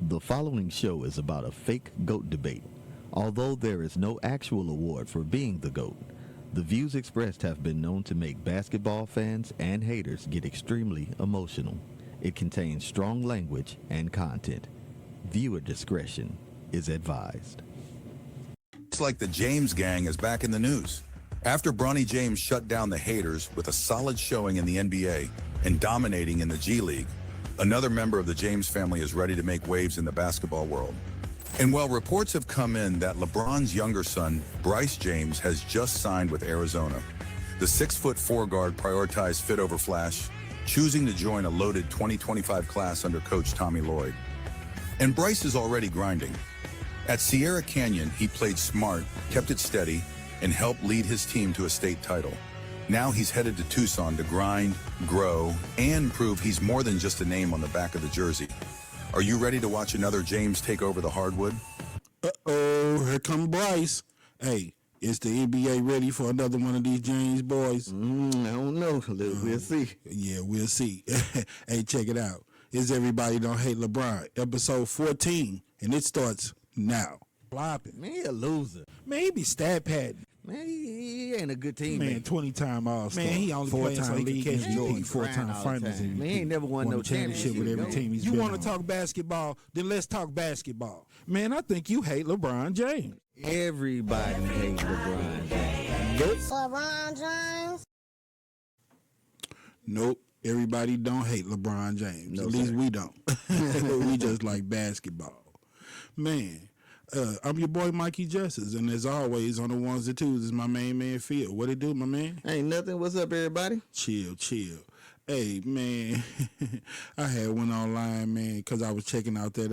The following show is about a fake GOAT debate. Although there is no actual award for being the GOAT, the views expressed have been known to make basketball fans and haters get extremely emotional. It contains strong language and content. Viewer discretion is advised. It's like the James gang is back in the news. After Bronny James shut down the haters with a solid showing in the NBA and dominating in the G League, another member of the James family is ready to make waves in the basketball world. And while reports have come in that LeBron's younger son, BRYCE James, has just signed with Arizona, the 6'4" guard prioritized fit over flash, choosing to join a loaded 2025 class under coach Tommy Lloyd. And BRYCE is already grinding. At Sierra Canyon, he played smart, kept it steady, and helped lead his team to a state title. Now he's headed to Tucson to grind, grow, and prove he's more than just a name on the back of the jersey. Are you ready to watch another James take over the hardwood? Uh-oh, here come BRYCE. Hey, is the NBA ready for another one of these James boys? I don't know. We'll see. Yeah, we'll see. Hey, check it out. It's Everybody Don't Hate LeBron, episode 14, and it starts now. Flopping. Man, he a loser. Man, he be stat padding. Man, he ain't a good team. Man, 20-time All-Star. Man, he only playing so he can catch MVP, Jordan. 4-time finals MVP. Man, he ain't never won no championship with every team he's You been want on. to talk basketball? Then let's talk basketball. Man, I think you hate LeBron James. Everybody hates LeBron James. LeBron James. Nope. Everybody don't hate LeBron James. No, At least sir. we don't. We just like basketball. Man, I'm your boy Mikey Justice, and as always, on the ones and twos is my main man Phil. What it do, my man? Ain't nothing. What's up, everybody? Chill. Hey, man, I had went online, man, because I was checking out that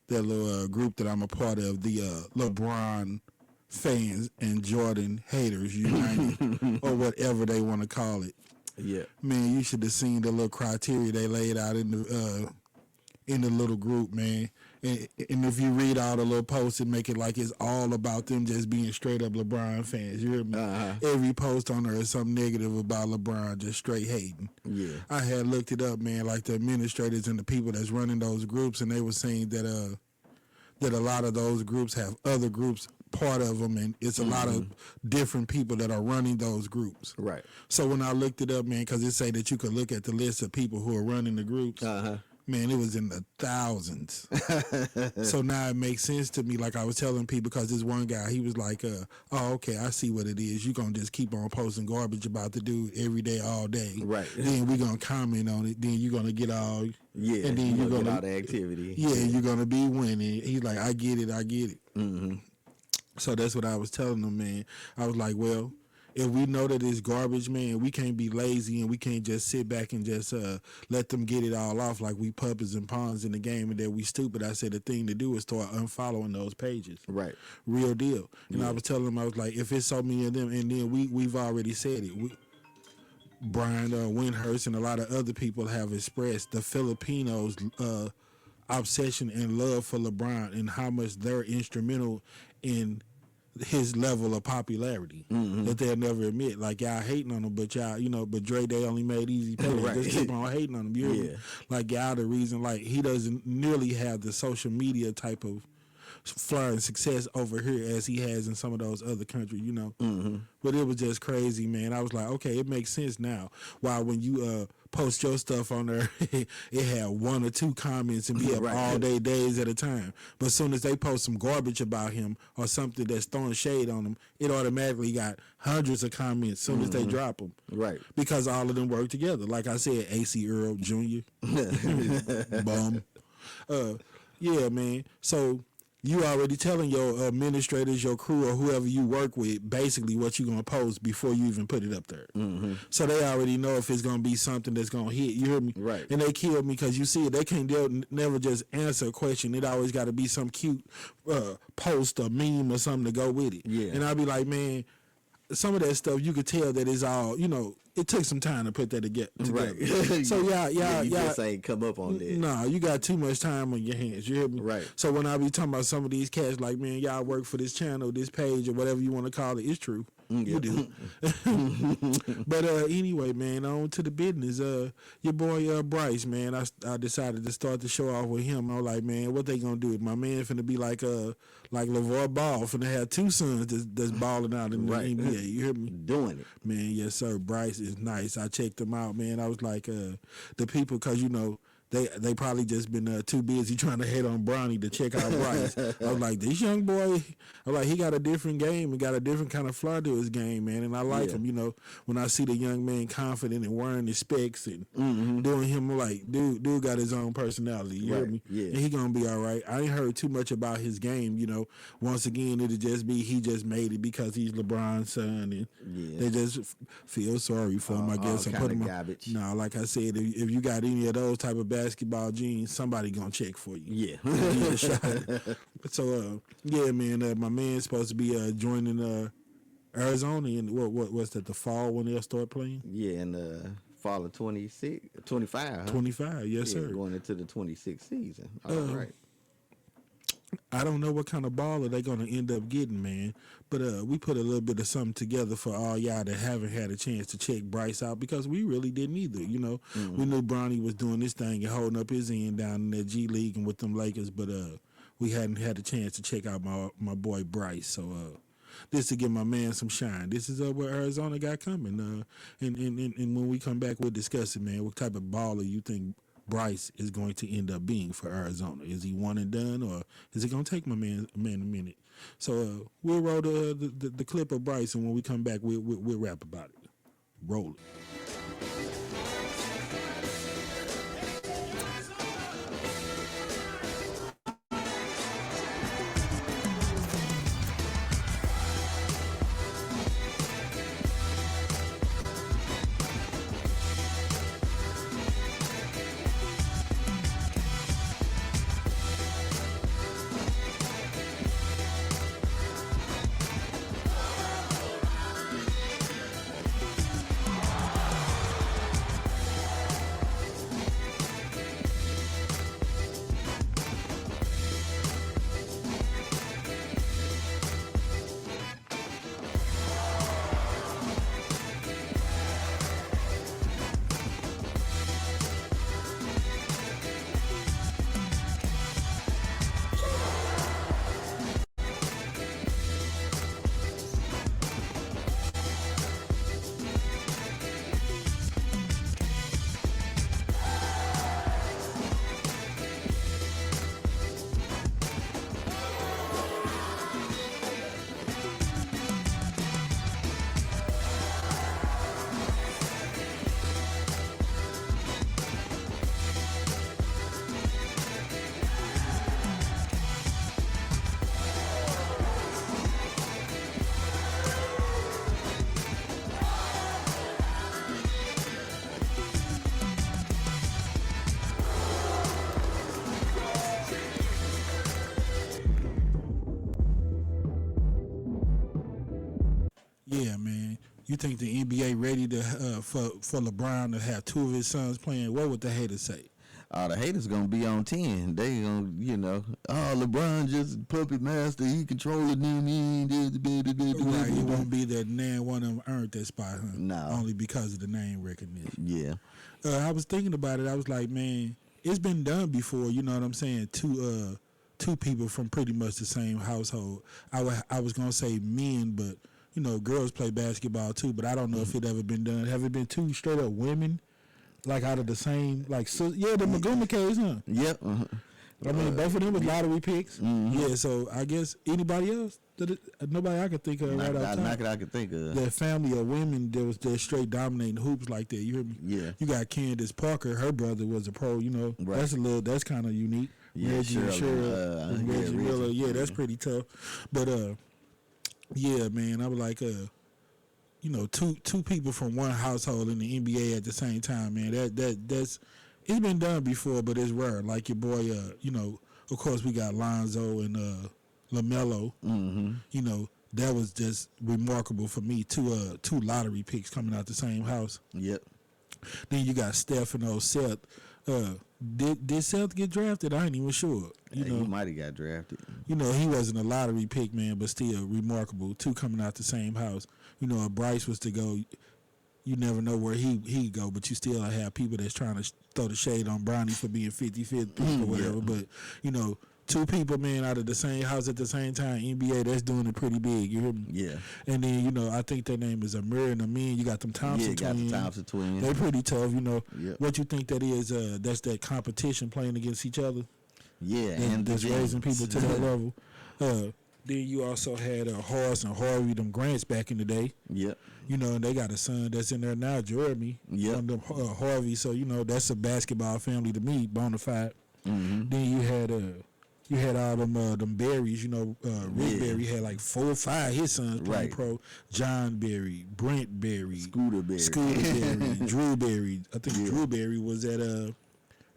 little group that I'm a part of, the LeBron fans and Jordan haters united, or whatever they want to call it. Yeah. Man, you should have seen the little criteria they laid out in the little group, man. And if you read all the little posts, it make it like it's all about them just being straight up LeBron fans. You hear me? Every post on there is something negative about LeBron, just straight hating. Yeah. I had looked it up, man, like the administrators and the people that's running those groups, and they were saying that a lot of those groups have other groups part of them, and it's a lot of different people that are running those groups. Right. So when I looked it up, man, because it say that you could look at the list of people who are running the groups, man, it was in the thousands. So now it makes sense to me, like I was telling people, because this one guy, he was like, oh, okay, I see what it is. You're going to just keep on posting garbage about the dude every day, all day. Right. Then we're going to comment on it. Then you're going to get all... Yeah, and then you're get gonna all the activity. Yeah, you're going to be winning. He's like, I get it. Mm-hmm. So that's what I was telling them, man. I was like, well, if we know that it's garbage, man, we can't be lazy and we can't just sit back and just let them get it all off like we puppies and pawns in the game and that we stupid. I said the thing to do is start unfollowing those pages. Right. Real deal. And I was telling them, I was like, if it's so many of them, and then we've already said it. Brian Windhurst and a lot of other people have expressed the Filipinos' obsession and love for LeBron and how much they're instrumental in his level of popularity that they'll never admit. Like, y'all hating on him, but y'all, but Dre Day only made easy pay. Right. Just keep on hating on him. You hear me? Like, y'all the reason, like, he doesn't nearly have the social media type of flair and success over here as he has in some of those other countries, But it was just crazy, man. I was like, okay, it makes sense now. While when you post your stuff on there, it had one or two comments and be up all day, days at a time. But as soon as they post some garbage about him or something that's throwing shade on him, it automatically got hundreds of comments as soon as they drop them. Right. Because all of them work together. Like I said, A.C. Earl Jr. Bum. Yeah, man. So you already telling your administrators, your crew, or whoever you work with, basically what you're going to post before you even put it up there. So they already know if it's going to be something that's going to hit. You hear me? Right. And they kill me because you see it. They can't never just answer a question. It always got to be some cute post or meme or something to go with it. Yeah. And I'll be like, man, some of that stuff you could tell that it's all, it took some time to put that together. Right. So you just ain't come up on that. Nah, you got too much time on your hands. You hear me? Right. So when I be talking about some of these cats, like, man, y'all work for this channel, this page, or whatever you want to call it, it's true. You do. But anyway, man, on to the business. Your boy Bryce, man, I decided to start the show off with him. I was like, man, what they gonna do? My man finna be like LeVar Ball, finna have two sons that's balling out in the NBA. You hear me? Doing it. Man, yes, sir. Bryce is nice. I checked him out, man. I was like, the people, because, you know, they probably just been too busy trying to hate on Bronny to check out Bryce. I was like, this young boy, I'm like, he got a different game and got a different kind of flair to his game, man. And I like him, you know. When I see the young man confident and wearing his specs and doing him, I'm like, dude got his own personality. You hear me? Yeah. And he gonna be all right. I ain't heard too much about his game, you know. Once again, it'll just be he just made it because he's LeBron's son, and they just feel sorry for him, I guess. And put him garbage. No, like I said, if you got any of those type of basketball genes, somebody gonna check for you. Yeah. Give you a shot. So yeah, man, my man's supposed to be joining Arizona in what's that, the fall when they'll start playing? Yeah, in fall of 26, 25. Huh? 25, yes, sir. Going into the 26th season. All right. I don't know what kind of baller they're going to end up getting, man. But we put a little bit of something together for all y'all that haven't had a chance to check Bryce out, because we really didn't either. You know, we knew Bronny was doing this thing and holding up his end down in that G League and with them Lakers, but we hadn't had a chance to check out my boy Bryce. So this to give my man some shine. This is what Arizona got coming. And when we come back, we'll discuss it, man. What type of baller you think Bryce is going to end up being for Arizona? Is he one and done, or is it going to take my man a minute? So we'll roll the clip of Bryce, and when we come back, we'll rap about it. Roll it. Yeah, man. You think the NBA ready to for LeBron to have two of his sons playing? What would the haters say? The haters gonna be on 10. They gonna, you know, LeBron just puppet master. He controlling them. Right, it won't be that nan one of them earned that spot, huh? No. Only because of the name recognition. Yeah. I was thinking about it. I was like, man, it's been done before. You know what I'm saying? Two people from pretty much the same household. I was gonna say men, but you know, girls play basketball too. But I don't know if it ever been done. Have it been two straight up women, like out of the same, like, so, yeah, the Maguma case, huh? Yep. I mean, both of them was lottery picks. Yeah, so I guess anybody else, nobody I could think of right off top. I could think of. That family of women that was just straight dominating hoops like that. You hear me? Yeah. You got Candace Parker. Her brother was a pro. You know, Right. That's kind of unique. Yeah, Reggie and Cheryl, and Reggie Miller. Yeah, that's pretty tough. But yeah, man, I was like, you know, two people from one household in the NBA at the same time, man. That's it's been done before, but it's rare. Like your boy, you know, of course we got Lonzo and LaMelo. You know, that was just remarkable for me. Two lottery picks coming out the same house. Yep. Then you got Steph and Seth. Did Seth get drafted? I ain't even sure. You He know, might have got drafted. you know, he wasn't a lottery pick, man, but still remarkable. Two coming out the same house. You know, if Bryce was to go, you never know where he go, but you still have people that's trying to throw the shade on Bronny for being 55th pick or whatever. But, you know, two people, man, out of the same house at the same time, NBA, that's doing it pretty big. You hear me? Yeah. And then, you know, I think their name is Amir and Amin. You got them Thompson got twins. the Thompson twins. They're pretty tough, you know. Yep. What you think that is? That's that competition playing against each other? Yeah, And that's raising people to that level. Then you also had Horace and Harvey, them Grants back in the day. Yep. You know, and they got a son that's in there now, Jeremy. Yep. From them, Harvey. So, you know, that's a basketball family to me, bona fide. Mm-hmm. Then you had all them Berries. You know, Rick Berry had like 4 or 5 his sons playing pro. John Berry, Brent Berry, Scooter Berry, Drew Berry. I think Drew Berry was at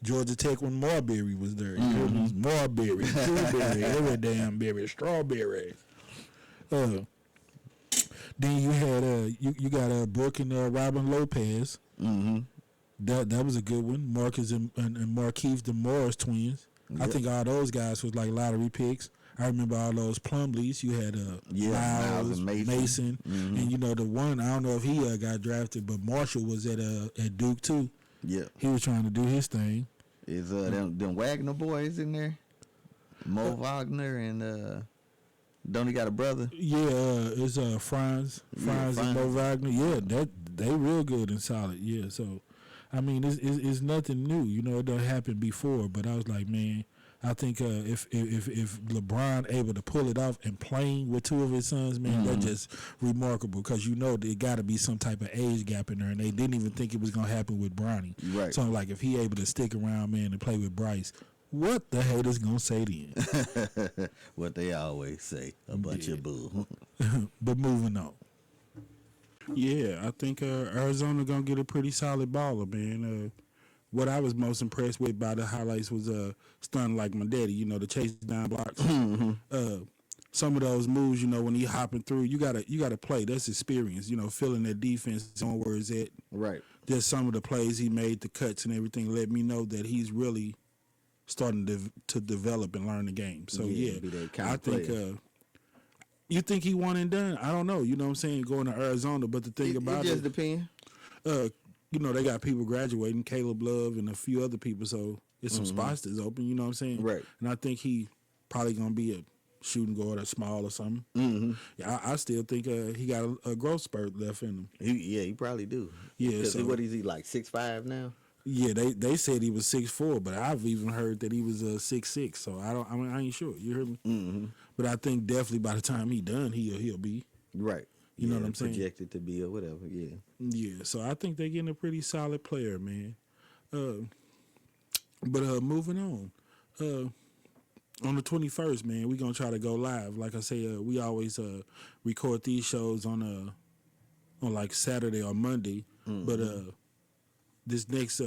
Georgia Tech when Marbury was there. Marbury, Drew Berry, every damn berry, Strawberry. Then you had you got Brooke and Robin Lopez. Mm-hmm. That was a good one. Marcus and Markeith, the Morris twins. Yep. I think all those guys was like lottery picks. I remember all those Plumleys. You had Miles and Mason. Mm-hmm. And you know the one, I don't know if he got drafted, but Marshall was at Duke too. Yeah, he was trying to do his thing. Is them Wagner boys in there? Mo Wagner and don't he got a brother? Yeah, it's Franz and Mo Wagner. Yeah, that they real good and solid. Yeah, so I mean it's nothing new. You know, it done happened before, but I was like, man, I think if LeBron able to pull it off and playing with 2 of his sons, man, that's just remarkable because you know there got to be some type of age gap in there, and they didn't even think it was gonna happen with Bronny. Right. So like if he able to stick around, man, and play with Bryce, what the haters gonna say then? What they always say, a bunch of bull. But moving on. Yeah, I think Arizona gonna get a pretty solid baller, man. What I was most impressed with by the highlights was Stun Like My Daddy, you know, the chase down blocks. Some of those moves, you know, when he hopping through, you gotta play. That's experience, you know, feeling that defense on where it's at. Right. Just some of the plays he made, the cuts and everything, let me know that he's really starting to develop and learn the game. So I think you think he one and done? I don't know. You know what I'm saying? Going to Arizona, but the thing about it just depends. You know, they got people graduating, Caleb Love and a few other people, so it's some spots that's open, you know what I'm saying? Right. And I think he probably going to be a shooting guard or small or something. Mm-hmm. Yeah, I still think he got a growth spurt left in him. He probably do. Yeah. So what is he, like 6'5" now? Yeah, they said he was 6'4", but I've even heard that he was 6'6", so I ain't sure. You heard me? Mm-hmm. But I think definitely by the time he done, he'll be. Right. You know what I'm saying? Projected to be or whatever, yeah. Yeah, so I think they're getting a pretty solid player, man. But moving on. On the 21st, man, we're going to try to go live. Like I say, we always record these shows on like Saturday or Monday. Mm-hmm. But this next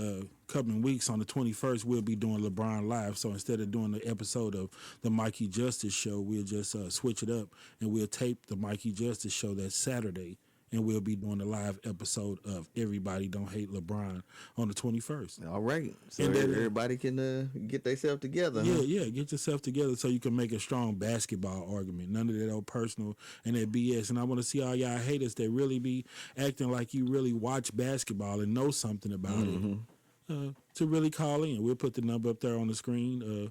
coming weeks on the 21st, we'll be doing LeBron Live. So instead of doing the episode of the Mikey Justice Show, we'll just switch it up and we'll tape the Mikey Justice Show that Saturday. And we'll be doing a live episode of Everybody Don't Hate LeBron on the 21st. All right. So and then, everybody can get themselves together. Yeah, huh? Yeah. Get yourself together so you can make a strong basketball argument. None of that old personal and that BS. And I want to see all y'all haters that really be acting like you really watch basketball and know something about it to really call in. We'll put the number up there on the screen.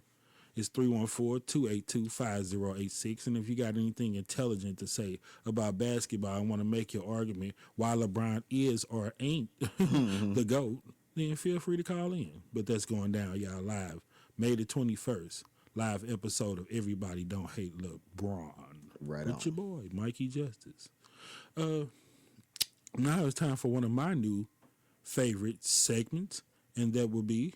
It's 314-282-5086. And if you got anything intelligent to say about basketball and want to make your argument why LeBron is or ain't the GOAT, then feel free to call in. But that's going down, y'all, live. May the 21st, live episode of Everybody Don't Hate LeBron. Right with your boy, Mikey Justice. Now it's time for one of my new favorite segments, and that will be...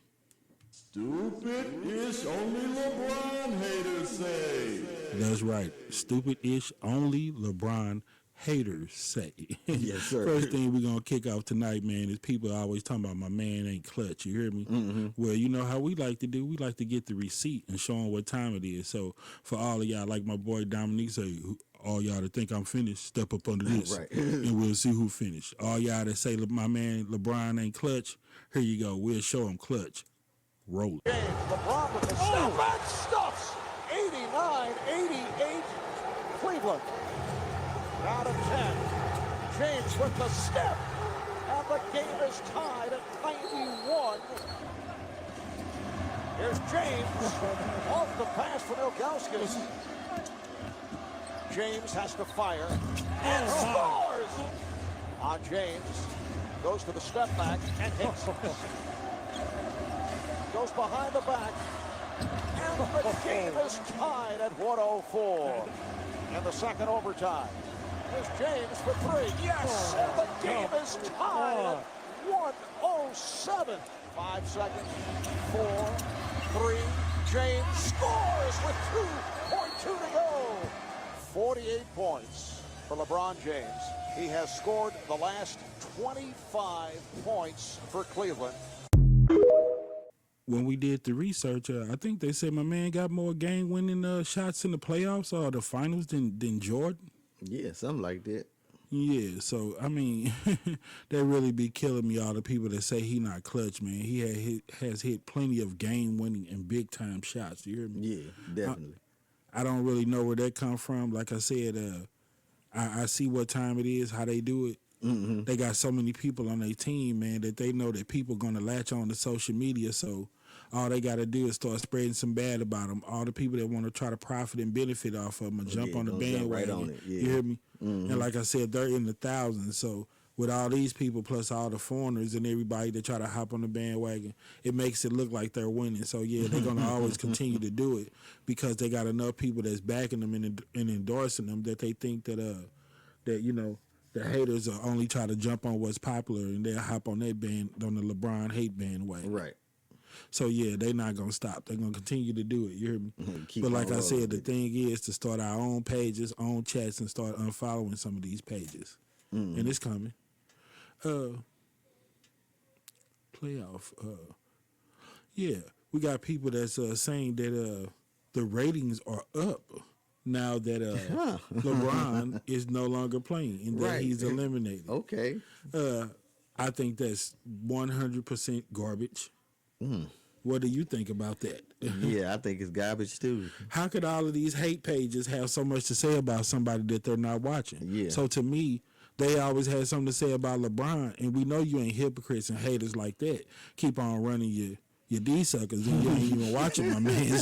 Stupid-ish only LeBron haters say. That's right. Stupid-ish only LeBron haters say. Yes, sir. First thing we're going to kick off tonight, man, is people always talking about my man ain't clutch. You hear me? Mm-hmm. Well, you know how we like to do? We like to get the receipt and show them what time it is. So for all of y'all, like my boy Dominique say, all y'all that think I'm finished, step up under this. Right. And we'll see who finished. All y'all that say my man LeBron ain't clutch, here you go. We'll show him clutch. rolling. James, LeBron with the step back stuffs. 89-88, Cleveland. Down to 10. James with the step. And the game is tied at 91. Here's James off the pass from Ilgauskas. James has to fire and scores on James. Goes to the step back and hits. Goes behind the back. And the game is tied at 104 in the second overtime. Here's James for three. Yes! And the game is tied at 107. 5 seconds. 4, 3. James scores with 2.2 to go. 48 points for LeBron James. He has scored the last 25 points for Cleveland. When we did the research, I think they said my man got more game-winning shots in the playoffs or the finals than Jordan. Yeah, something like that. Yeah, so, I mean, they really be killing me, all the people that say he not clutch, man. He has hit plenty of game-winning and big-time shots. You hear me? Yeah, definitely. I don't really know where that come from. Like I said, I see what time it is, how they do it. Mm-hmm. They got so many people on their team, man, that they know that people going to latch on to social media. So all they got to do is start spreading some bad about them. All the people that want to try to profit and benefit off of them and jump on the bandwagon. Right on it. Yeah. You hear me? Mm-hmm. And like I said, they're in the thousands. So with all these people plus all the foreigners and everybody that try to hop on the bandwagon, it makes it look like they're winning. So, yeah, they're going to always continue to do it because they got enough people that's backing them and endorsing them that they think that you know, the haters will only try to jump on what's popular and they'll hop on that band, on the LeBron hate bandwagon. Right. So, yeah, they're not going to stop. They're going to continue to do it. You hear me? But like I said, the thing is to start our own pages, own chats, and start unfollowing some of these pages. Mm-hmm. And it's coming. Playoff. Yeah, we got people that's saying that the ratings are up now that LeBron is no longer playing and that he's eliminated. Okay. I think that's 100% garbage. What do you think about that? Yeah, I think it's garbage too. How could all of these hate pages have so much to say about somebody that they're not watching? Yeah. So to me, they always had something to say about LeBron, and we know you ain't hypocrites and haters like that. Keep on running your D suckers and you ain't even watching my man.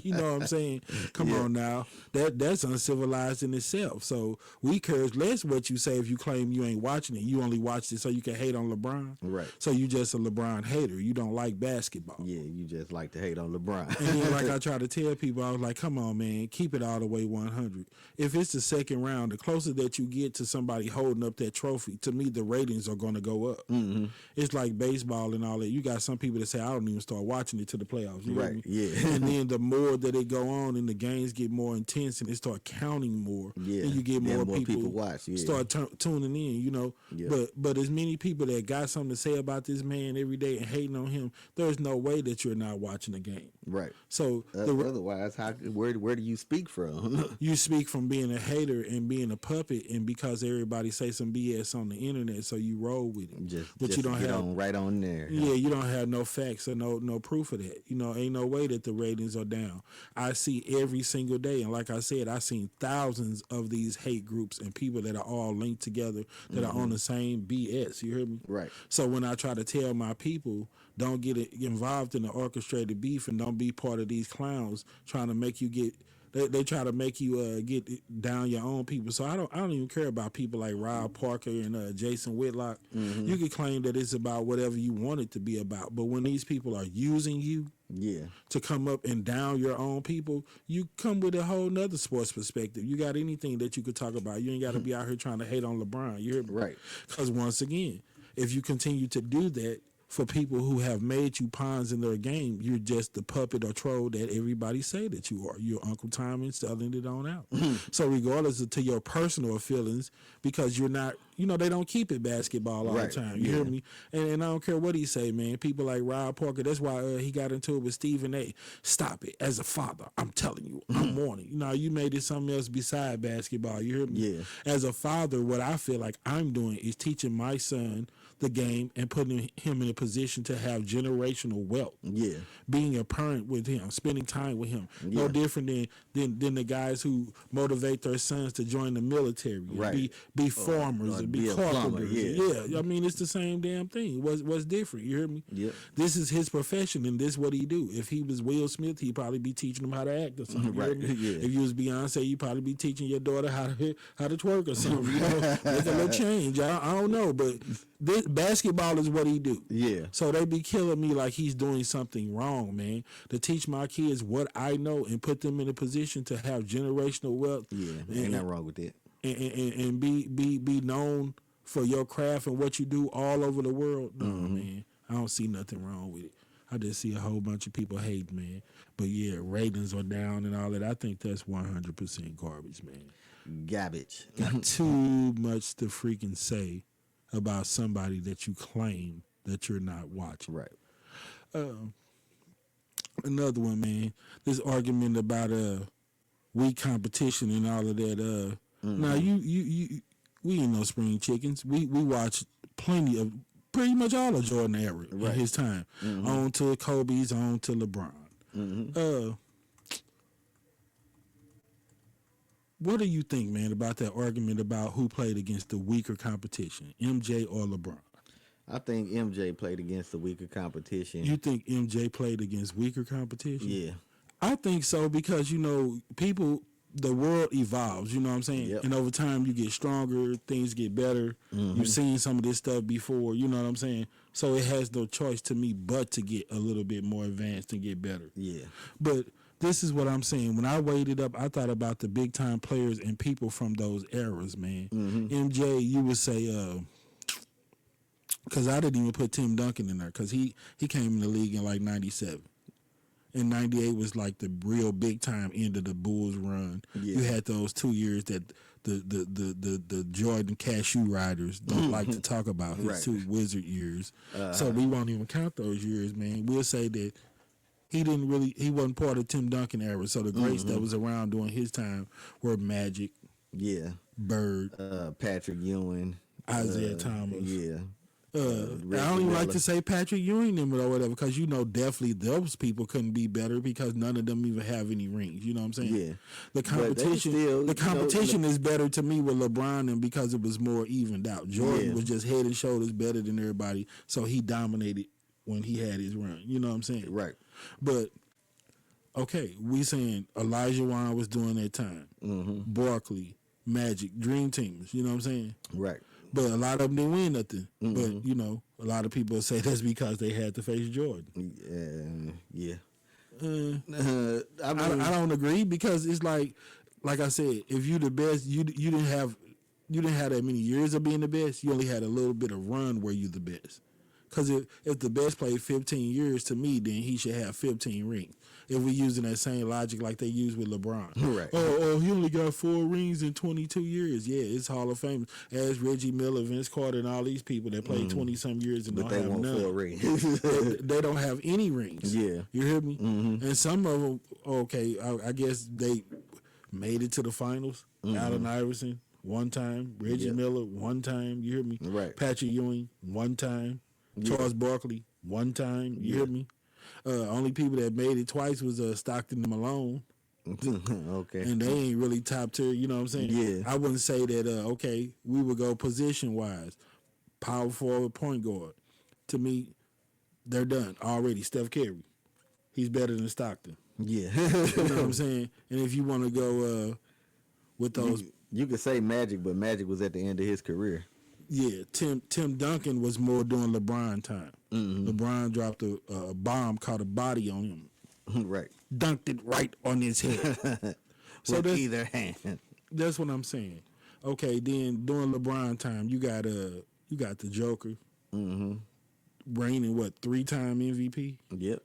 You know what I'm saying? Come on now. That's uncivilized in itself. So we care less what you say if you claim you ain't watching it. You only watched it so you can hate on LeBron. Right. So you just a LeBron hater. You don't like basketball. Yeah, you just like to hate on LeBron. And then like I try to tell people, I was like, come on, man, keep it all the way 100. If it's the second round, the closer that you get to somebody holding up that trophy, to me, the ratings are going to go up. Mm-hmm. It's like baseball and all that. You got some people that say, I don't even start watching it to the playoffs. You right, yeah. And then the more that it go on and the games get more intense and it start counting more, and you get more people watch, start tuning in, you know. Yeah. But as many people that got something to say about this man every day and hating on him, there's no way that you're not watching the game. Right. So otherwise, where do you speak from? You speak from being a hater and being a puppet, and because everybody say some BS on the internet, so you roll with it. But you don't have right on there. Yeah, you don't have no facts or no proof of that. You know, ain't no way that the ratings are down. I see every single day, and like I said, I've seen thousands of these hate groups and people that are all linked together that are on the same BS. You hear me? Right. So when I try to tell my people, don't get involved in the orchestrated beef and don't be part of these clowns trying to make you get. They try to make you get down your own people. So I don't even care about people like Rob Parker and Jason Whitlock. Mm-hmm. You can claim that it's about whatever you want it to be about. But when these people are using you to come up and down your own people, you come with a whole nother sports perspective. You got anything that you could talk about. You ain't got to be out here trying to hate on LeBron. You hear me? Right. Because once again, if you continue to do that, for people who have made you pawns in their game, you're just the puppet or troll that everybody say that you are. You're Uncle Tom and selling it on out. So regardless of to your personal feelings, because you're not, you know, they don't keep it basketball all the time. You hear me? And I don't care what he say, man. People like Rob Parker, that's why he got into it with Stephen A. Stop it. As a father, I'm telling you, I'm warning. You know, you made it something else beside basketball. You hear me? Yeah. As a father, what I feel like I'm doing is teaching my son the game and putting him in a position to have generational wealth. Yeah. Being a parent with him, spending time with him. Yeah. No different than the guys who motivate their sons to join the military, and Right. be farmers, or and be be a plumber, carpenters. yeah. I mean, it's the same damn thing. What's different? You hear me? Yep. This is his profession, and this what he do. If he was Will Smith, he'd probably be teaching them how to act or something. You hear Right. me? Yeah. If you was Beyonce, you'd probably be teaching your daughter how to twerk or something. You know, make a little change. I don't know, but this basketball is what he do. Yeah. So they be killing me like he's doing something wrong, man. To teach my kids what I know and put them in a position to have generational wealth. Yeah. Ain't nothing wrong with that. And be known for your craft and what you do all over the world. No, man. I don't see nothing wrong with it. I just see a whole bunch of people hate, man. But yeah, ratings are down and all that. I think that's 100% garbage, man. Garbage. Got too much to freaking say about somebody that you claim that you're not watching. Right. Another one, man. This argument about weak competition and all of that. Now you we ain't no spring chickens. We watch plenty of pretty much all of Jordan era in his time. On to Kobe's, on to LeBron. What do you think, man, about that argument about who played against the weaker competition, MJ or LeBron? I think MJ played against the weaker competition. You think MJ played against weaker competition? Yeah. I think so because, the world evolves, you know what I'm saying? Yep. And over time you get stronger, things get better. You've seen some of this stuff before, you know what I'm saying? So it has no choice to me but to get a little bit more advanced and get better. Yeah. But this is what I'm saying. When I weighed it up, I thought about the big time players and people from those eras, man. MJ, you would say, because I didn't even put Tim Duncan in there because he came in the league in like 97. And 98 was like the real big time end of the Bulls run. Yeah. You had those 2 years that the Jordan Cashew riders don't like to talk about, his Right. 2 Wizard years. So we won't even count those years, man. We'll say that he wasn't part of Tim Duncan era. So the greats that was around during his time were Magic, Yeah. Bird, Patrick Ewing. Isaiah Thomas. Yeah. I don't even like to say Patrick Ewing them or whatever because definitely those people couldn't be better because none of them even have any rings. You know what I'm saying? Yeah. The competition is better to me with LeBron and because it was more evened out. Jordan was just head and shoulders better than everybody, so he dominated when he had his run. You know what I'm saying? Right. But okay, we saying Elijah Wan was doing that time. Barkley, Magic, Dream Teams. You know what I'm saying? Right. But a lot of them didn't win nothing. But, a lot of people say that's because they had to face Jordan. Yeah. I don't agree because it's like I said, if you the best, you didn't have that many years of being the best. You only had a little bit of run where you the best. Because if the best played 15 years, to me, then he should have 15 rings. If we're using that same logic like they use with LeBron. Right. Oh, he only got 4 rings in 22 years. Yeah, it's Hall of Fame. As Reggie Miller, Vince Carter, and all these people that played 20-some years and But don't they have want none. 4 rings. They don't have any rings. Yeah. You hear me? And some of them, okay, I guess they made it to the finals. Allen Iverson, 1 time. Reggie Miller, 1 time. You hear me? Right. Patrick Ewing, 1 time. Charles Barkley, 1 time. You hear me? Only people that made it twice was Stockton and Malone. Okay. And they ain't really top tier, you know what I'm saying? Yeah. I wouldn't say that, we would go position-wise. Power forward, point guard. To me, they're done already. Steph Curry, he's better than Stockton. Yeah. You know what I'm saying? And if you want to go with those... You could say Magic, but Magic was at the end of his career. Yeah, Tim Duncan was more during LeBron time. LeBron dropped a bomb, caught a body on him. Right. Dunked it right on his head. With either hand. That's what I'm saying. Okay, then during LeBron time, you got the Joker, reigning 3-time MVP. Yep.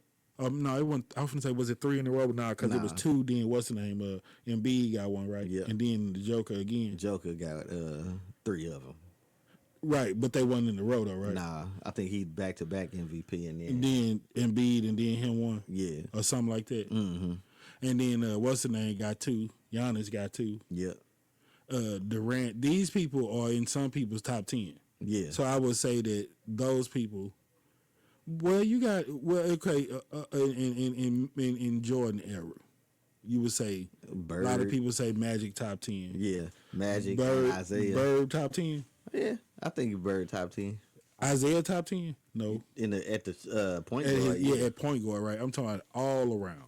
No, it wasn't. I was gonna say, was it 3 in a row? Nah, because it was 2. Then what's the name? Embiid got 1, right? Yeah. And then the Joker again. Joker got 3 of them. Right, but they wasn't in a row though, right? Nah, I think he back-to-back MVP and And then Embiid and then him 1. Yeah. Or something like that. And then what's the name got 2. Giannis got 2. Yep. Durant. These people are in some people's top 10. Yeah. So I would say that those people. Well, you got okay in Jordan era, you would say Bird. a lot of people say Magic top 10. Yeah, Magic, Bird, Isaiah. Bird top 10. Yeah, I think Bird top 10. Isaiah top 10. No, At the point at guard. yeah, at point guard, right? I'm talking about all around.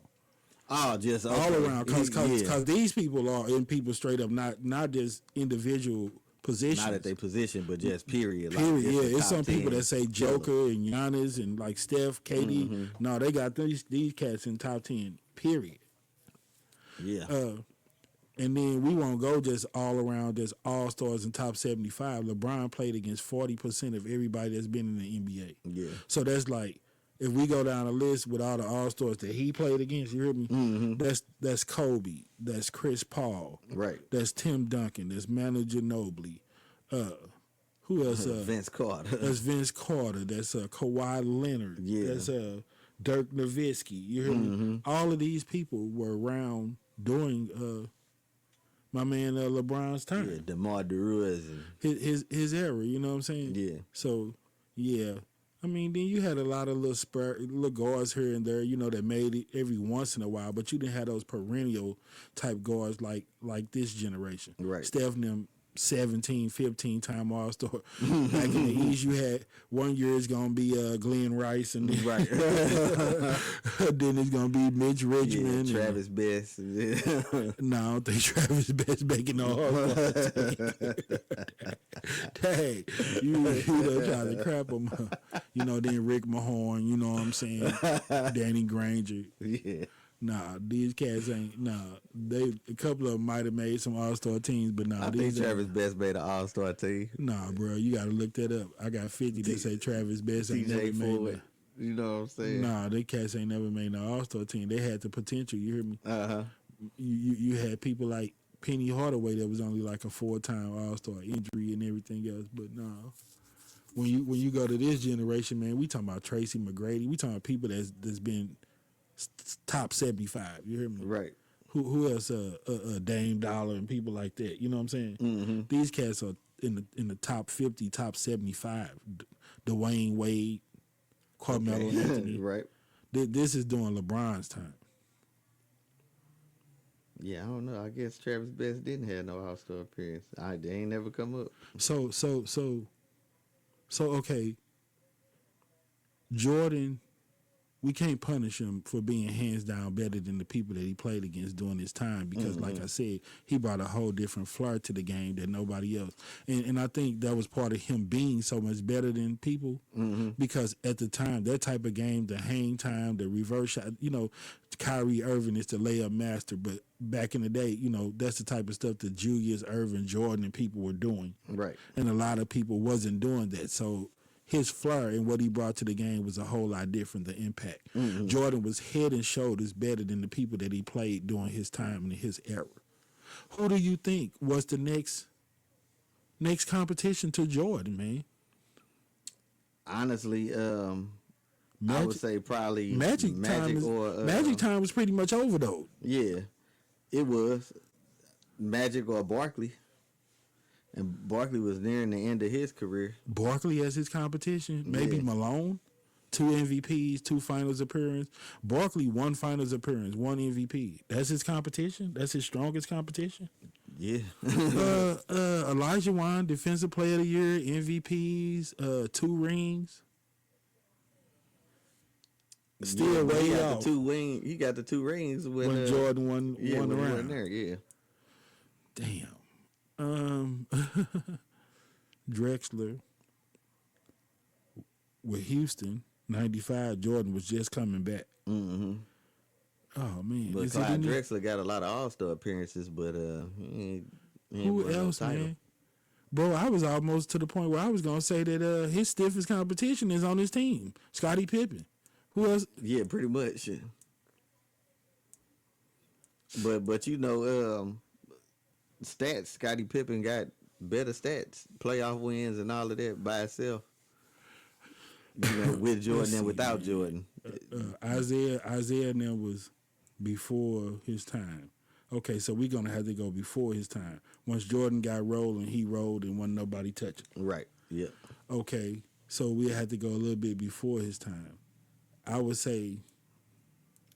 Oh, just okay. All around, because Yeah. these people are in people straight up, not just individual positions. Not at their position, but just period. Period. Like, Yeah, the it's top some people 10 that say Joker and Giannis and like Steph, KD. No, they got these cats in top 10. Period. Yeah. And then we won't go just all around, just all stars in top 75. LeBron played against 40% of everybody that's been in the NBA. Yeah. So that's like, if we go down a list with all the all stars that he played against, you hear me? That's Kobe, that's Chris Paul, Right. that's Tim Duncan, that's Manu Ginobili. Who else? Vince Carter. That's Vince Carter. That's Kawhi Leonard. Yeah. That's Dirk Nowitzki. You hear me? All of these people were around during my man LeBron's time. Yeah, DeMar DeRozan. His era. You know what I'm saying? Yeah. So yeah, I mean, then you had a lot of little guards here and there, you know, that made it every once in a while, but you didn't have those perennial type guards like this generation. Right. Steph and them 17, 15-time All-Star. Back in the East, you had 1 year it's going to be Glenn Rice, and then, Right. then it's going to be Mitch Richmond. Yeah, Travis Best. No, I don't think Travis Best making no All-Star team. Dang, you know, trying to crap him. You know, then Rick Mahorn, you know what I'm saying? Danny Granger. Yeah. Nah, these cats ain't. Nah, a couple of them might have made some All-Star teams, but nah, I think these Travis Best made an All-Star team. Nah, bro, you got to look that up. I got 50 that say Travis Best ain't never TJ made Floyd. that. You know what I'm saying? Nah, they cats ain't never made no All-Star team. They had the potential, you hear me? Uh-huh. You had people like Penny Hardaway that was only like a 4-time All-Star, injury and everything else, but no. When you go to this generation, man, we talking about Tracy McGrady. We talking about people that's been top 75. You hear me? Right. Who else? Dame Dollar and people like that. You know what I'm saying? Mm-hmm. These cats are in the top 50, top 75. Dwayne Wade, Carmelo Anthony. Right. This is during LeBron's time. Yeah, I don't know. I guess Travis Best didn't have no All-Star appearance. They ain't never come up. So okay. Jordan, we can't punish him for being hands down better than the people that he played against during his time because, like I said, he brought a whole different flair to the game than nobody else. And I think that was part of him being so much better than people because at the time, that type of game, the hang time, the reverse shot, you know, Kyrie Irving is the layup master, but back in the day, you know, that's the type of stuff that Julius Irving, Jordan, and people were doing. Right. And a lot of people wasn't doing that. So his flair and what he brought to the game was a whole lot different, the impact. Jordan was head and shoulders better than the people that he played during his time and his era. Who do you think was the next competition to Jordan, man? Honestly, I would say probably Magic time was pretty much over, though. Yeah, it was Magic or Barkley. And Barkley was nearing the end of his career. Barkley as his competition. Maybe Yeah. Malone. 2 MVPs, 2 finals appearances. Barkley, 1 finals appearance, 1 MVP. That's his competition? That's his strongest competition? Yeah. Elijah Wan, Defensive Player of the Year, MVPs, 2 rings. Still but he way got off. He got the 2 rings When Jordan won when he around. wasn't there. Yeah. Damn. Drexler with Houston, 95. Jordan was just coming back. Mm-hmm. Oh man, But Is it Clyde in there? Drexler got a lot of All-Star appearances, but he ain't Who won no else, title. man? Bro, I was almost to the point where I was gonna say that his stiffest competition is on his team, Scottie Pippen. Who else? Yeah, pretty much. But you know, stats. Scottie Pippen got better stats, playoff wins, and all of that by itself. You know, with Jordan and without Jordan. Isaiah and them was before his time. Okay, so we're gonna have to go before his time. Once Jordan got rolling, he rolled and wasn't nobody touching. Right. Yeah. Okay, so we had to go a little bit before his time. I would say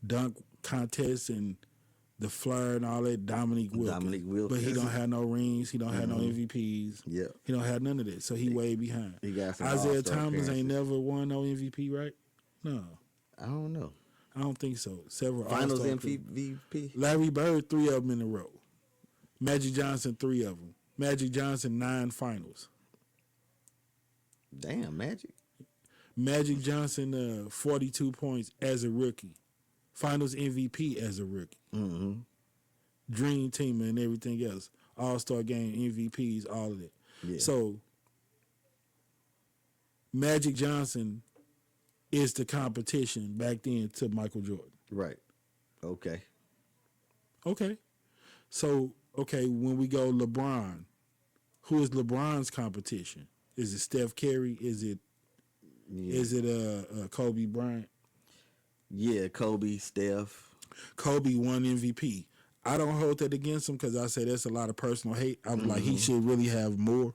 dunk contest and the flair and all that, Dominique Wilkins. But he don't have no rings. He don't have no MVPs. Yeah. He don't have none of that. So he way behind. He got some Isaiah all-star Thomas ain't appearances. never won no MVP, right? No, I don't know. I don't think so. Several Finals all-star MVP. Larry Bird, 3 of them in a row. Magic Johnson, 3 of them. Magic Johnson, 9 finals. Damn, Magic. Magic Johnson, 42 points as a rookie. Finals MVP as a rookie. Mm-hmm. Dream team and everything else. All-Star game MVPs, all of that. Yeah. So Magic Johnson is the competition back then to Michael Jordan. Right. Okay. Okay. So, okay, when we go LeBron, who is LeBron's competition? Is it Steph Curry? Is it Kobe Bryant? Yeah, Kobe, Steph. Kobe won MVP. I don't hold that against him because I say that's a lot of personal hate. I'm like, he should really have more.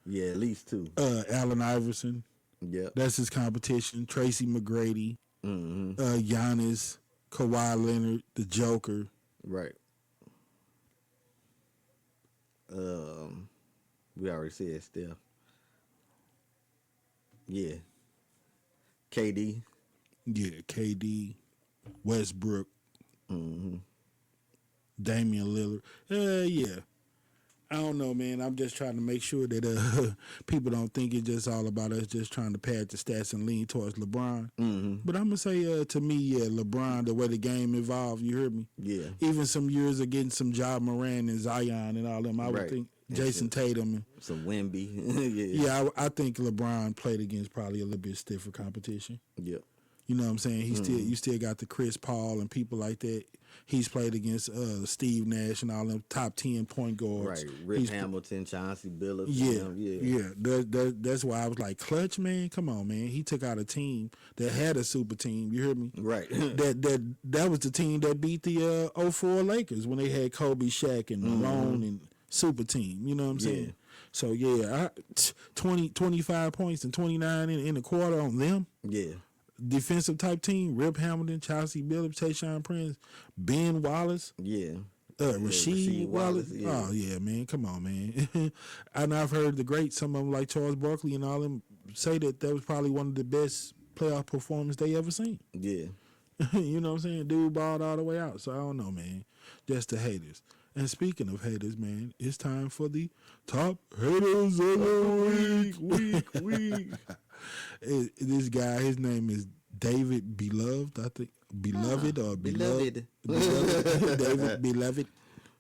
Yeah, at least 2. Allen Iverson. Yep. That's his competition. Tracy McGrady. Giannis. Kawhi Leonard. The Joker. Right. We already said Steph. Yeah. KD. Yeah, KD. Westbrook. Damian Lillard. Yeah. I don't know, man. I'm just trying to make sure that people don't think it's just all about us just trying to pad the stats and lean towards LeBron. But I'm going to say, to me, yeah, LeBron, the way the game evolved, you heard me? Yeah. Even some years of getting some Ja Moran and Zion and all them, I would Right. think And Jason Tatum. Some Wemby. Yeah, I think LeBron played against probably a little bit stiffer competition. Yep. You know what I'm saying? You still got the Chris Paul and people like that. He's played against Steve Nash and all them top 10 point guards. Right. Rip Hamilton, Chauncey Billups. Yeah. That's why I was like, Clutch, man, come on, man. He took out a team that had a super team. You hear me? Right. that was the team that beat the 04 Lakers when they had Kobe, Shaq, and Malone and super team. You know what I'm saying? Yeah. So, yeah, 25 points and 29 in the quarter on them. Yeah. Defensive type team, Rip Hamilton, Chauncey Billups, Tayshaun Prince, Ben Wallace, Yeah. Rasheed Wallace. Yeah. Oh, yeah, man. Come on, man. And I've heard the greats, some of them like Charles Barkley and all them, say that was probably one of the best playoff performances they ever seen. Yeah. You know what I'm saying? Dude balled all the way out. So I don't know, man. Just the haters. And speaking of haters, man, it's time for the top haters of the week. This guy, his name is David Beloved, I think. Beloved or Beloved. David Beloved.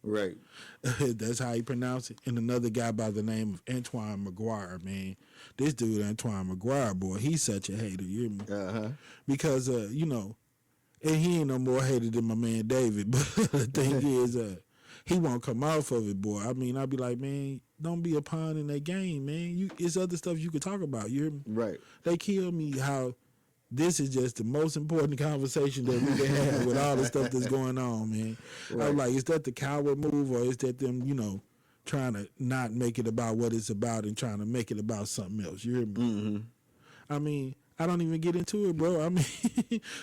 Right. That's how he pronounced it. And another guy by the name of Antoine McGuire, man. This dude, Antoine McGuire, boy, he's such a hater, you hear me? Uh-huh. Because, you know, and he ain't no more hated than my man David. But the thing is, he won't come off of it, boy. I mean, I'd be like, man, don't be a pawn in that game, man. It's other stuff you could talk about, you hear me? Right. They kill me how this is just the most important conversation that we can have with all the stuff that's going on, man. Right. I'm like, is that the coward move or is that them, you know, trying to not make it about what it's about and trying to make it about something else? You hear me? I mean, I don't even get into it, bro. I mean,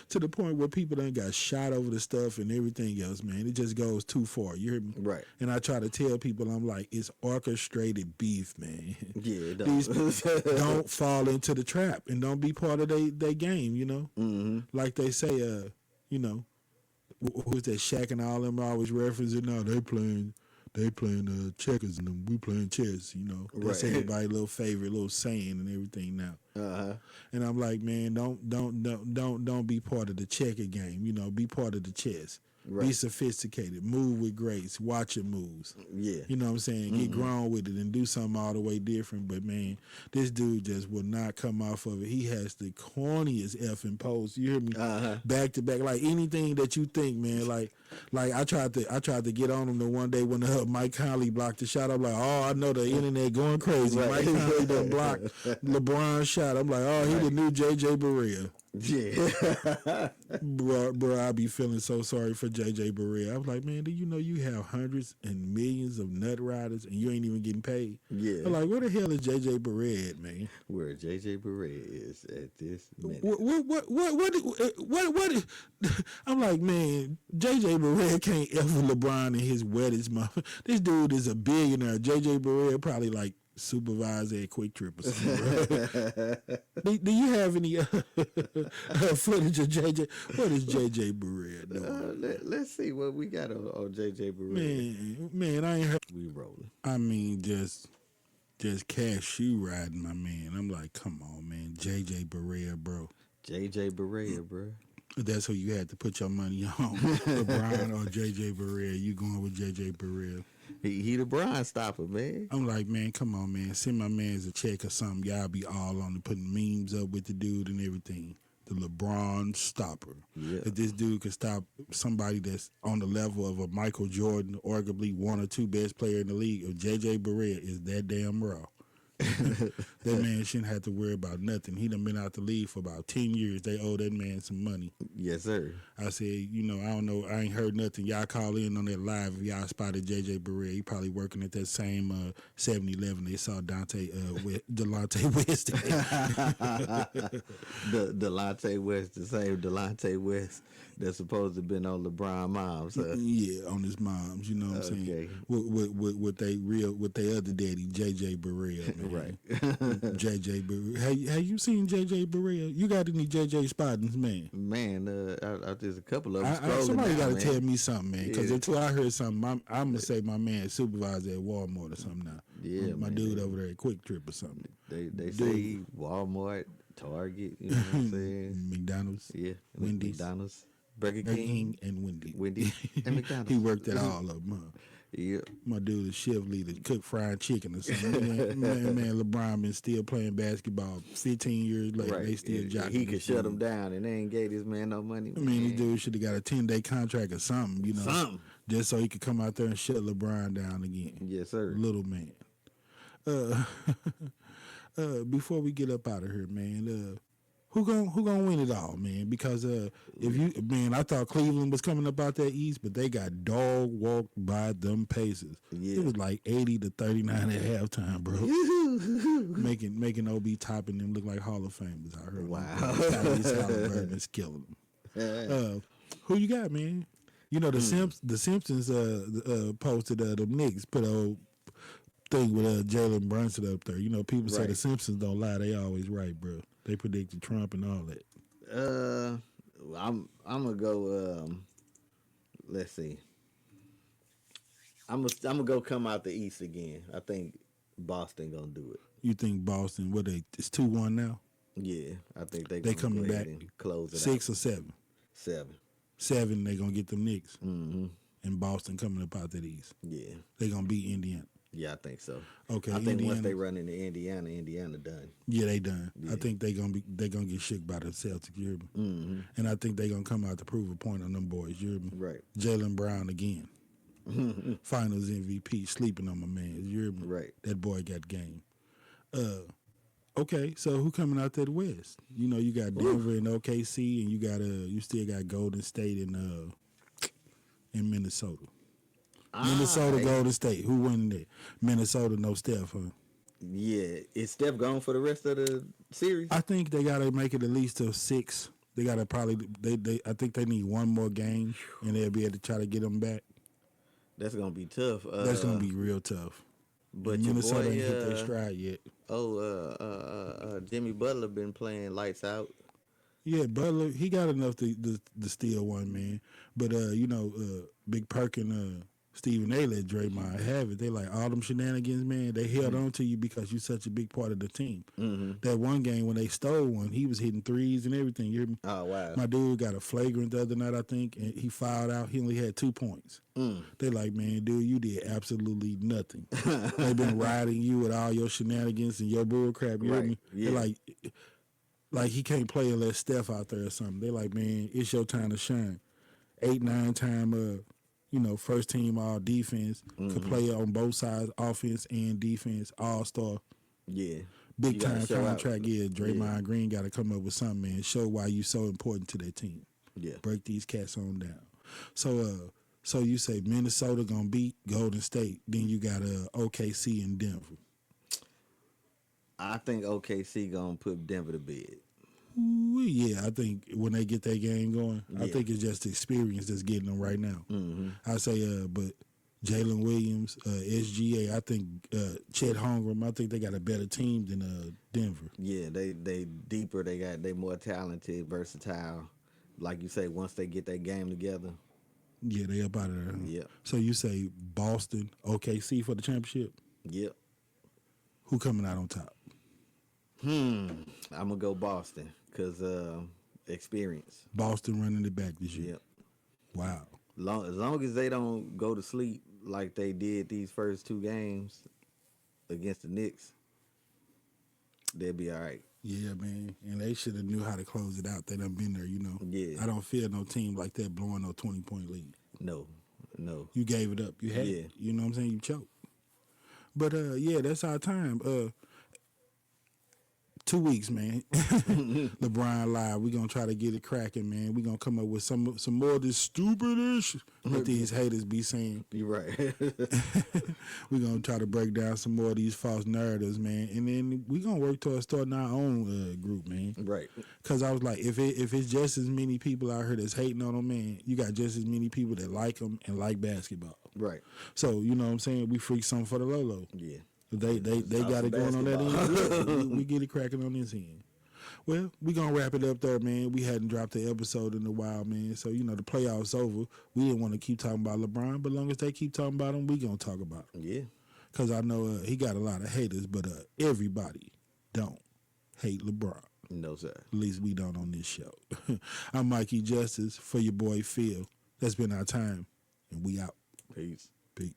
to the point where people done got shot over the stuff and everything else, man. It just goes too far. You hear me? Right. And I try to tell people, I'm like, it's orchestrated beef, man. Yeah, it These does. don't fall into the trap and don't be part of their game, you know? Like they say, you know, who's that Shaq and all them always referencing, no, they playing checkers and we playing chess, you know. That's Right. everybody's little favorite little saying and everything now. And I'm like, man, don't be part of the checker game, you know, be part of the chess. Be Right. sophisticated, move with grace, watch your moves. Yeah. You know what I'm saying? Get grown with it and do something all the way different. But man, this dude just will not come off of it. He has the corniest effing post. You hear me? Back to back, like anything that you think, man. Like I tried to get on him the one day when Mike Conley blocked the shot. I'm like, oh, I know the internet going crazy. Right. Mike Conley done blocked LeBron's shot. I'm like, oh, he the new JJ Barea. Yeah. Bro, I be feeling so sorry for JJ Barea. I was like, man, do you know you have hundreds and millions of nut riders and you ain't even getting paid? Yeah. I'm like, where the hell is JJ Barea at, man? Where JJ Barea is at this minute. What? I'm like, man, JJ Barea can't ever LeBron in his wettest mouth. This dude is a billionaire. JJ Barea probably like supervisor at Quick Trip or something. do you have any footage of JJ? What is JJ Barea doing? Let's see what we got on JJ Barea. Man, I ain't heard. We rolling. I mean, just cashew riding, my man. I'm like, come on, man, JJ Barea, bro. JJ Barea, bro. That's who you had to put your money on, LeBron or JJ Barea. You going with JJ Barea? He the Bron stopper, man. I'm like, man, come on, man. Send my man's a check or something. Y'all be all on it, putting memes up with the dude and everything. The LeBron stopper. Yeah. If this dude could stop somebody that's on the level of a Michael Jordan, arguably one or two best player in the league, if JJ Barea is that damn raw, that man shouldn't have to worry about nothing. He done been out the league for about 10 years. They owe that man some money. Yes, sir. I said, I don't know. I ain't heard nothing. Y'all call in on that live if y'all spotted JJ Barea. He probably working at that same 7-Eleven. They saw Delonte West. the Delonte West, the same Delonte West that's supposed to have been on LeBron moms. Yeah, on his moms. You know what I'm saying? With they other daddy, JJ Barea, man. Right. JJ Barea. Have you seen JJ Barea? You got any JJ spottings, man? Man, there's a couple of them. Somebody got to tell me something, man. Because until I heard something, I'm gonna say my man supervisor at Walmart or something now. Yeah, my dude over there at Quick Trip or something. They say Walmart, Target. You know what I'm saying? McDonald's. Yeah, Wendy's. McDonald's, Burger King, and Wendy's. Wendy's and McDonald's. He worked at all of them. Huh? Yeah. My dude is shift leader, cook fried chicken or something. man, LeBron been still playing basketball 15 years later. Right. They still jocking. He could shut him down, and they ain't gave this man no money. I mean, this dude should have got a 10-day contract or something, Something. just so he could come out there and shut LeBron down again. Yes, sir. Little man. Before we get up out of here, man, who gonna win it all, man? Because I thought Cleveland was coming up out that East, but they got dog walked by them Pacers. Yeah. It was like 80-39 at halftime, bro. making OB topping them look like Hall of Famers. I heard. Wow. Tyrese Halliburton is killing them. Who you got, man? The Simpsons posted the Knicks put a whole thing with Jalen Brunson up there. People say the Simpsons don't lie; they always right, bro. They predicted Trump and all that. I'm gonna go. Let's see. I'm gonna go come out the East again. I think Boston gonna do it. You think Boston? It's 2-1 now. Yeah, I think they coming back. And close it 6 out. or 7. 7. 7. They gonna get them Knicks. Mm-hmm. And Boston coming up out that East. Yeah, they gonna beat Indiana. Yeah, I think so. Okay, I think once they run into Indiana done. Yeah, they done. Yeah. I think they gonna get shook by the Celtics. You hear me? Mm-hmm. And I think they gonna come out to prove a point on them boys. You hear me? Right. Jaylen Brown again. Finals MVP, sleeping on my man. You hear me? Right. That boy got game. Okay, so who coming out that West? You got Denver and OKC, and you still got Golden State and Minnesota. Minnesota, Golden State. Who won that? Minnesota, no Steph, huh? Yeah, is Steph gone for the rest of the series? I think they got to make it at least to 6. They got to probably. I think they need one more game, and they'll be able to try to get them back. That's gonna be tough. That's gonna be real tough. But Minnesota your boy, ain't hit their stride yet. Jimmy Butler been playing lights out. Yeah, Butler, he got enough to steal one, man. But Big Perk and Stephen A. let Draymond have it. They like all them shenanigans, man. They held on to you because you're such a big part of the team. Mm-hmm. That one game when they stole one, he was hitting threes and everything. You hear me? Oh wow! My dude got a flagrant the other night, I think, and he fouled out. He only had 2 points. They like, man, dude, you did absolutely nothing. They've been riding you with all your shenanigans and your bull crap. You hear me? Yeah. They're like he can't play unless Steph out there or something. They like, man, it's your time to shine. 8-9 time first team all defense, could play on both sides, offense and defense, all-star. Yeah. Big You gotta time show out. contract. Yeah, Draymond Yeah. Green got to come up with something, man. Show why you so important to that team. Yeah. Break these cats on down. So you say Minnesota gonna beat Golden State. Then you got OKC and Denver. I think OKC gonna put Denver to bed. Ooh, yeah, I think when they get that game going, I Yeah. think it's just the experience that's getting them right now. Mm-hmm. I say, but Jalen Williams, SGA, I think Chet Holmgren, I think they got a better team than Denver. Yeah, they deeper. They more talented, versatile. Like you say, once they get that game together. Yeah, they up out of there. Huh? Yep. So you say Boston, OKC for the championship? Yep. Who coming out on top? I'm gonna go Boston because experience. Boston running it back this year. Yep. Wow. As long as they don't go to sleep like they did these first two games against the Knicks, they'll be all right. Yeah, man. And they should have knew how to close it out. They done been there, you know. Yeah. I don't feel no team like that blowing no 20-point lead. No. You gave it up. You had Yeah. it. You know what I'm saying? You choked. But, yeah, that's our time. 2 weeks, man. LeBron live. We're going to try to get it cracking, man. We're going to come up with some more of this stupidish that these haters be saying. You're right. We're going to try to break down some more of these false narratives, man. And then we're going to work towards starting our own group, man. Right. Because I was like, if it's just as many people out here that's hating on them, man, you got just as many people that like them and like basketball. Right. So, you know what I'm saying? We freak something for the Lolo. Yeah. They got it going on that end. We get it cracking on this end. Well, we going to wrap it up there, man. We hadn't dropped an episode in a while, man. So, you know, the playoffs over. We didn't want to keep talking about LeBron, but as long as they keep talking about him, we going to talk about him. Yeah. Because I know he got a lot of haters, but everybody don't hate LeBron. No, sir. At least we don't on this show. I'm Mikey Justice for your boy Phil. That's been our time, and we out. Peace. Peace.